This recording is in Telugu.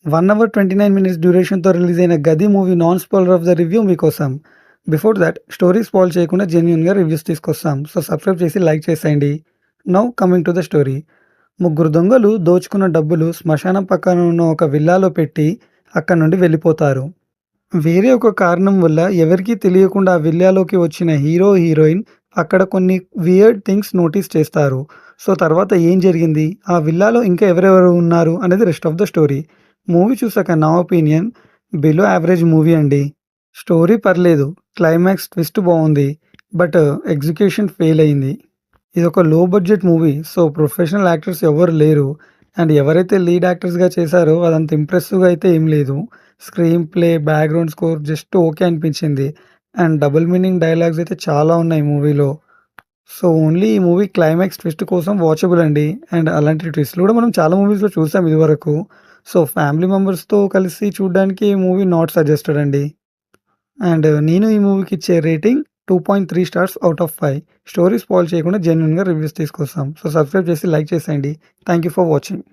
1 అవర్ 29 మినిట్స్ డ్యూరేషన్‌తో రిలీజ్ అయిన 'గది' movie non spoiler of the review మీకోసం. బిఫోర్ థాట్ స్టోరీ స్పాయిల్ చేయకుండా జెన్యూన్‌గా రివ్యూస్ తీసుకొస్తాం. సో సబ్స్క్రైబ్ చేసి లైక్ చేసేయండి. Now coming to the story. ముగ్గురు దొంగలు దోచుకున్న డబ్బులు శ్మశానం పక్కన ఉన్న ఒక విల్లాలో పెట్టి అక్కడి నుండి వెళ్ళిపోతారు. వేరే ఒక కారణం వల్ల ఎవరికీ తెలియకుండా ఆ విల్లాలోకి వచ్చిన హీరో, హీరోయిన్ అక్కడ కొన్ని వియర్డ్ థింగ్స్ నోటీస్ చేస్తారు. సో తర్వాత ఏం జరిగింది? ఆ విల్లాలో ఇంకా ఎవరెవరు ఉన్నారు అనేది rest of the story. Movie చూసాక నా ఒపీనియన్ బిలో యావరేజ్ మూవీ అండి. స్టోరీ పర్లేదు. క్లైమాక్స్ ట్విస్ట్ బావుంది. బట్ ఎగ్జిక్యూషన్ ఫెయిల్ అయింది. ఇదొక లో budget movie. So professional actors ఎవరు లేరు. అండ్ ఎవరైతే లీడ్ యాక్టర్స్‌గా చేశారో అదంత ఇంప్రెసివ్‌గా అయితే ఏం లేదు. Screen play, background score just okay అనిపించింది. అండ్ డబుల్ మీనింగ్ డైలాగ్స్ అయితే చాలా ఉన్నాయి మూవీలో. సో ఓన్లీ ఈ మూవీ క్లైమాక్స్ ట్విస్ట్ కోసం వాచబుల్ అండి. అండ్ అలాంటి ట్విస్ట్‌లు కూడా మనం చాలా మూవీస్‌లో చూసాం ఇదివరకు. సో ఫ్యామిలీ మెంబర్స్‌తో కలిసి చూడడానికి ఈ మూవీ నాట్ సజెస్టెడ్ అండి. అండ్ నేను ఈ మూవీకి ఇచ్చే rating 2.3 stars out of 5. Story spoil చేయకుండా జెన్యూన్‌గా రివ్యూస్ తీసుకొస్తాం. సో సబ్స్క్రైబ్ చేసి లైక్ చేసేయండి. Thank you for watching.